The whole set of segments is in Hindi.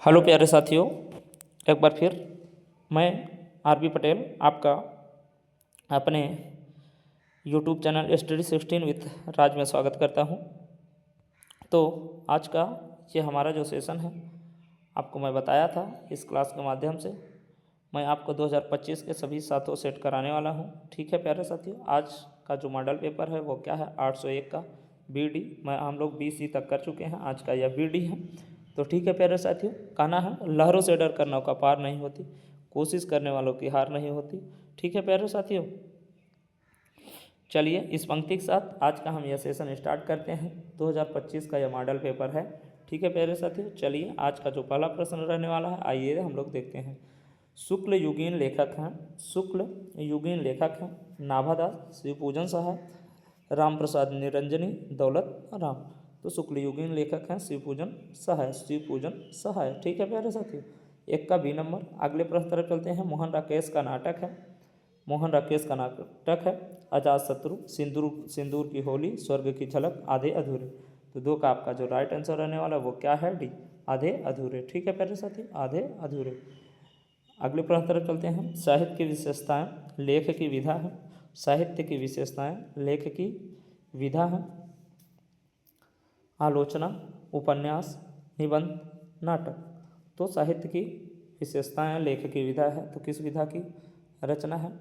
हेलो प्यारे साथियों, एक बार फिर मैं आर.बी. पटेल आपका अपने यूट्यूब चैनल स्टडी 16 विथ राज में स्वागत करता हूं। तो आज का ये हमारा जो सेशन है, आपको मैं बताया था इस क्लास के माध्यम से मैं आपको 2025 के सभी 7 सेट कराने वाला हूं। ठीक है प्यारे साथियों, आज का जो मॉडल पेपर है वो क्या है, 801 का BD। हम लोग 20 तक कर चुके हैं, आज का यह BD है। तो ठीक है प्यारे साथियों, कहना है लहरों से डर कर नौका पार नहीं होती, कोशिश करने वालों की हार नहीं होती। ठीक है प्यारे साथियों, चलिए इस पंक्ति के साथ आज का हम यह सेशन स्टार्ट करते हैं। 2025 का यह मॉडल पेपर है। ठीक है प्यारे साथियों, चलिए आज का जो पहला प्रश्न रहने वाला है, आइए हम लोग देखते हैं। शुक्ल युगीन लेखक हैं नाभादास, शिवपूजन सहाय, राम प्रसाद निरंजनी, दौलत राम। तो शुक्ल युगीन लेखक हैं शिवपूजन सहाय। ठीक है प्यारे साथियों, एक का बी नंबर। अगले प्रश्न तरफ चलते हैं। मोहन राकेश का नाटक है अजातशत्रु, सिंदूर की होली, स्वर्ग की झलक, आधे अधूरे। तो 2 का आपका जो राइट आंसर रहने वाला वो क्या है, डी, आधे अधूरे। ठीक है प्यारे साथी, आधे अधूरे। अगले प्रश्न तरफ चलते हैं। साहित्य की विशेषताएं, लेख की विधा है। साहित्य की विशेषताएं, लेख की विधा है। आलोचना, उपन्यास, निबंध, नाटक। तो साहित्य की विशेषताएं, लेख की विधा है, तो किस विधा की रचना है,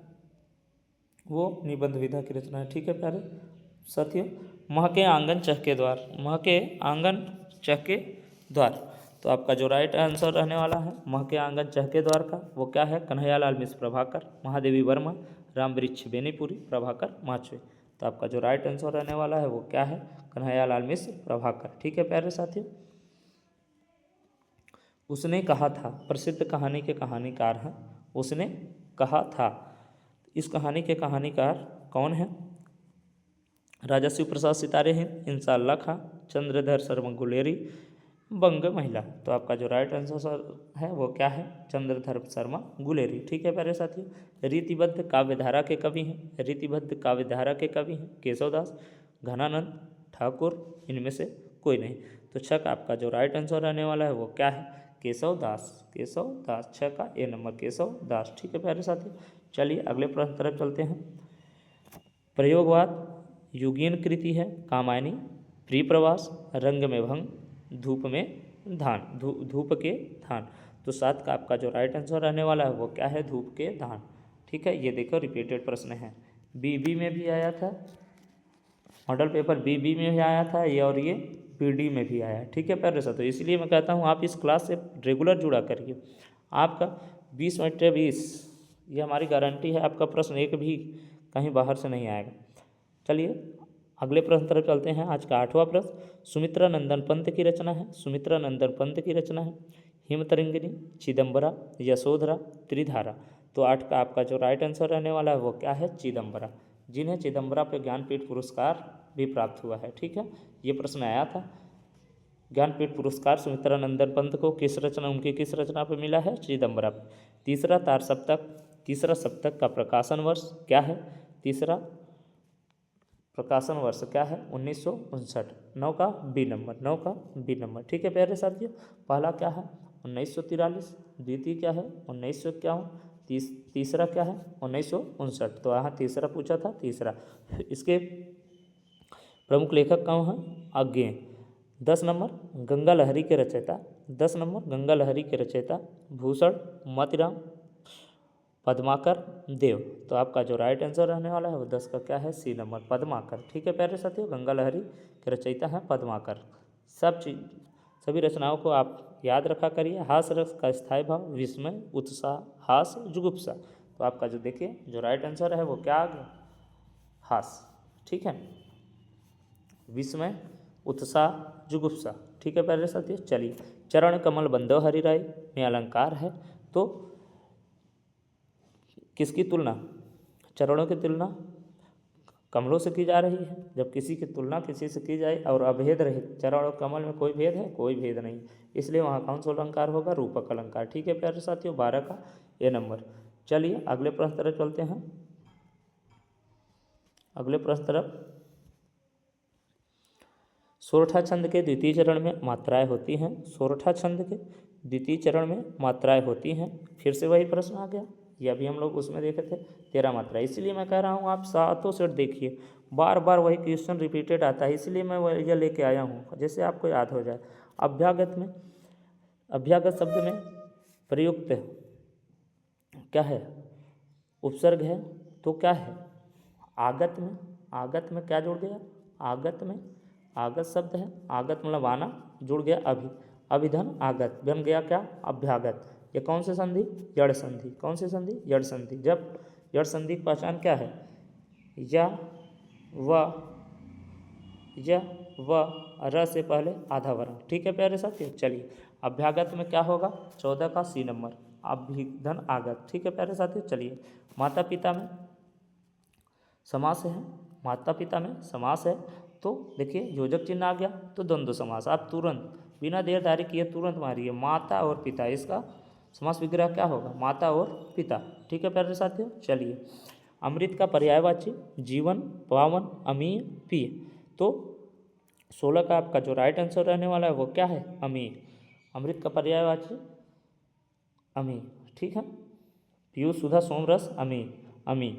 वो निबंध विधा की रचना है। ठीक है प्यारे साथियों। महके आंगन चहके द्वार। तो आपका जो राइट आंसर रहने वाला है महके आंगन चहके द्वार का वो क्या है, कन्हैयालाल मिश्र प्रभाकर, महादेवी वर्मा, राम वृक्ष बेनीपुरी, प्रभाकर माचवे। तो आपका जो राइट आंसर रहने वाला है वो क्या है, कन्हैयालाल मिश्र प्रभाकर। ठीक है प्यारे साथियों। उसने कहा था प्रसिद्ध कहानी के कहानीकार हैं। उसने कहा था, इस कहानी के कहानीकार कौन है, राजा शिव प्रसाद सितारे हैं, इंशाअल्लाह खां, चंद्रधर शर्मा गुलेरी, बंग महिला। तो आपका जो राइट आंसर है वो क्या है, चंद्रधर शर्मा गुलेरी। ठीक है प्यारे साथियों। रीतिबद्ध काव्यधारा के कवि हैं केशवदास, घनानंद, ठाकुर, इनमें से कोई नहीं। तो 6 का आपका जो राइट आंसर रहने वाला है वो क्या है, केशवदास। 6 का ए नंबर केशवदास। ठीक है प्यारे साथियों, चलिए अगले प्रश्न तरफ चलते हैं। प्रयोगवाद युगीन कृति है, कामायनी, प्रिय प्रवास, रंग में भंग, धूप के धान। तो 7 का आपका जो राइट आंसर रहने वाला है वो क्या है, धूप के धान। ठीक है, ये देखो रिपीटेड प्रश्न है, BB में भी आया था, मॉडल पेपर BB में भी आया था ये, और ये BD में भी आया। ठीक है प्यारे साथियों, इसलिए मैं कहता हूँ आप इस क्लास से रेगुलर जुड़ा करिए। आपका 20 में 20 ये हमारी गारंटी है, आपका प्रश्न एक भी कहीं बाहर से नहीं आएगा। चलिए अगले प्रश्न तरफ चलते हैं। आज का 8वां प्रश्न सुमित्रा नंदन पंत की रचना है। हिमतरंगिनी, चिदम्बरा, यशोधरा, त्रिधारा। तो 8 का आपका जो राइट आंसर रहने वाला है वो क्या है, चिदम्बरा, जिन्हें चिदम्बरा पे ज्ञानपीठ पुरस्कार भी प्राप्त हुआ है। ठीक है, ये प्रश्न आया था, ज्ञानपीठ पुरस्कार सुमित्रा नंदन पंत को उनकी किस रचना पे मिला है, चिदम्बरा पे। तीसरा सप्तक का प्रकाशन वर्ष क्या है, तीसरा प्रकाशन वर्ष क्या है, 1959। 9 का बी नंबर। ठीक है प्यारे साथियों, पहला क्या है 1943, द्वितीय क्या है 1951, तीसरा क्या है 1959। तो यहाँ तीसरा पूछा था, तीसरा। इसके प्रमुख लेखक कौन हैं, अज्ञेय। 10 नंबर गंगा लहरी के रचयिता भूषण मतिराम पद्माकर देव। तो आपका जो राइट आंसर रहने वाला है वो 10 का क्या है, सी नंबर, पद्माकर। ठीक है प्यारे साथियों, गंगा लहरी के रचयिता हैं पद्माकर। सभी रचनाओं को आप याद रखा करिए। हास्य रस का स्थायी भाव, विस्मय, उत्साह, हास्य, जुगुप्सा। तो आपका जो देखिए जो राइट आंसर है वो क्या आ गया, हास्य। ठीक है, विस्मय, उत्साह, जुगुप्सा। ठीक है प्यारे साथियों। चलिए चरण कमल बंदो हरिराय में अलंकार है, तो किसकी तुलना, चरणों की तुलना कमलों से की जा रही है। जब किसी की तुलना किसी से की जाए और अभेद रहे, चरण और कमल में कोई भेद है, कोई भेद नहीं, इसलिए वहाँ कौन सा अलंकार होगा, रूपक अलंकार। ठीक है प्यारे साथियों, 12 का ए नंबर। चलिए अगले प्रश्न तरफ चलते हैं। अगले प्रश्न तरफ, सोरठा छंद के द्वितीय चरण में मात्राएं होती हैं। सोरठा छंद के द्वितीय चरण में मात्राएं होती हैं। फिर से वही प्रश्न आ गया, यह भी हम लोग उसमें देखे थे 13 मात्रा। इसलिए मैं कह रहा हूँ आप सातों सेट देखिए, बार बार वही क्वेश्चन रिपीटेड आता है, इसलिए मैं यह लेके आया हूँ जैसे आपको याद हो जाए। अभ्यागत शब्द में प्रयुक्त क्या है, उपसर्ग है, तो क्या है आगत में क्या जुड़ गया, आगत शब्द है, आगत मतलब आना, जुड़ गया अभिधन आगत, बन गया क्या, अभ्यागत। ये कौन सी संधि, यड़ संधि। कौन सी संधि, यड़ संधि। जब यड़ संधि की पहचान क्या है, या व र से पहले आधा वर्ण। ठीक है प्यारे साथियों, चलिए अभ्यागत में क्या होगा, 14 का सी नंबर, अभिधन आगत। ठीक है प्यारे साथियों, चलिए माता पिता में समास है, माता पिता में समास है, तो देखिए योजक चिन्ह आ गया तो द्वंद्व समास। आप तुरंत बिना देर दारी किए तुरंत मारिए, माता और पिता, इसका समास विग्रह क्या होगा, माता और पिता। ठीक है प्यारे साथियों, चलिए अमृत का पर्यायवाची जीवन, पावन, अमीय, पिय, तो 16 का आपका जो राइट आंसर रहने वाला है वो क्या है, अमीय। अमृत का पर्यायवाची अमीय। ठीक है, पीयूष, सुधा, सोम रस, अमीय।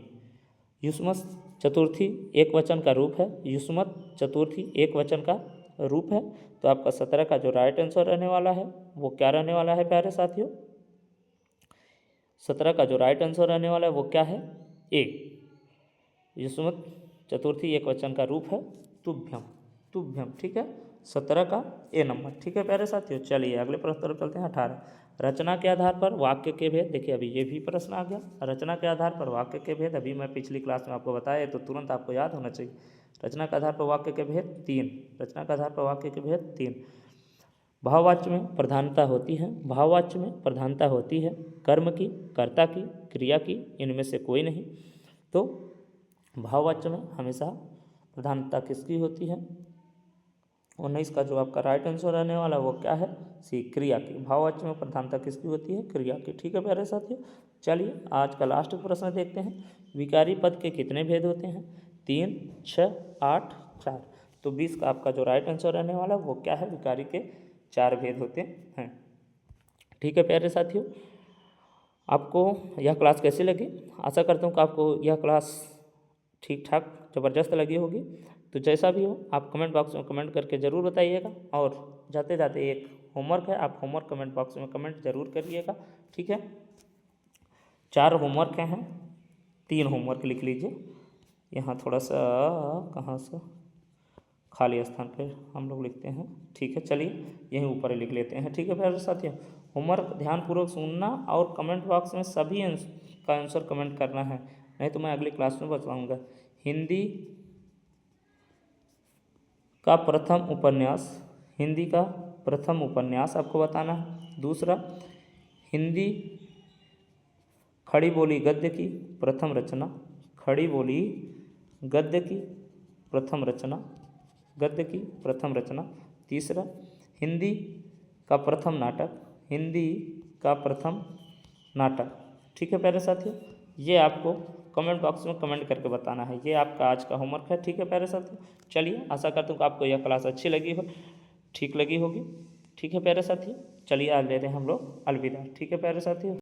युष्मत चतुर्थी एक वचन का रूप है, युष्मत चतुर्थी एक वचन का रूप है, तो आपका 17 का जो राइट आंसर रहने वाला है वो क्या रहने वाला है प्यारे साथियों, 17 का जो राइट आंसर रहने वाला है वो क्या है, ए। युष्मत चतुर्थी एक वचन का रूप है तुभ्यम। ठीक है, 17 का ए नंबर। ठीक है प्यारे साथियों, चलिए अगले प्रश्न तरफ चलते हैं। 18 रचना के आधार पर वाक्य के भेद। देखिए अभी ये भी प्रश्न आ गया, रचना के आधार पर वाक्य के भेद। अभी मैं पिछली क्लास में आपको बताया तो तुरंत आपको याद होना चाहिए। रचना के आधार पर वाक्य के भेद 3, रचना के आधार पर वाक्य के भेद 3। भाववाच्य में प्रधानता होती है, भाववाच्य में प्रधानता होती है कर्म की, कर्ता की, क्रिया की, इनमें से कोई नहीं। तो भाववाच्य में हमेशा प्रधानता किसकी होती है, 19 का जो आपका राइट आंसर रहने वाला वो क्या है, सी, क्रिया की। भाववाच्य में प्रधानता किसकी होती है, क्रिया की। ठीक है प्यारे साथियों, चलिए आज का लास्ट प्रश्न देखते हैं। विकारी पद के कितने भेद होते हैं, 3, 6, 8, 4। तो 20 का आपका जो राइट आंसर रहने वाला वो क्या है, विकारी के 4 भेद होते हैं। ठीक है प्यारे साथियों, आपको यह क्लास कैसी लगी, आशा करता हूँ कि आपको यह क्लास ठीक ठाक ज़बरदस्त लगी होगी। तो जैसा भी हो आप कमेंट बॉक्स में कमेंट करके ज़रूर बताइएगा, और जाते जाते एक होमवर्क है, आप होमवर्क कमेंट बॉक्स में कमेंट ज़रूर करिएगा। ठीक है, 4 होमवर्क हैं, 3 होमवर्क लिख लीजिए। यहाँ थोड़ा सा कहाँ से खाली स्थान पे हम लोग लिखते हैं। ठीक है, चलिए यहीं ऊपर लिख लेते हैं। ठीक है प्यारे साथियों, होमवर्क ध्यानपूर्वक सुनना और कमेंट बॉक्स में सभी का आंसर कमेंट करना है, नहीं तो मैं अगली क्लास में बताऊँगा। हिंदी का प्रथम उपन्यास आपको बताना है। दूसरा, हिंदी खड़ी बोली गद्य की प्रथम रचना, खड़ी बोली गद्य की प्रथम रचना। तीसरा, हिंदी का प्रथम नाटक। ठीक है प्यारे साथियों, ये आपको कमेंट बॉक्स में कमेंट करके बताना है। ये आपका आज का होमवर्क है। ठीक है प्यारे साथियों, चलिए आशा करता हूँ कि आपको यह क्लास अच्छी लगी हो, ठीक लगी होगी। ठीक है प्यारे साथियों, चलिए आज लेते हैं हम लोग अलविदा। ठीक है प्यारे साथियों।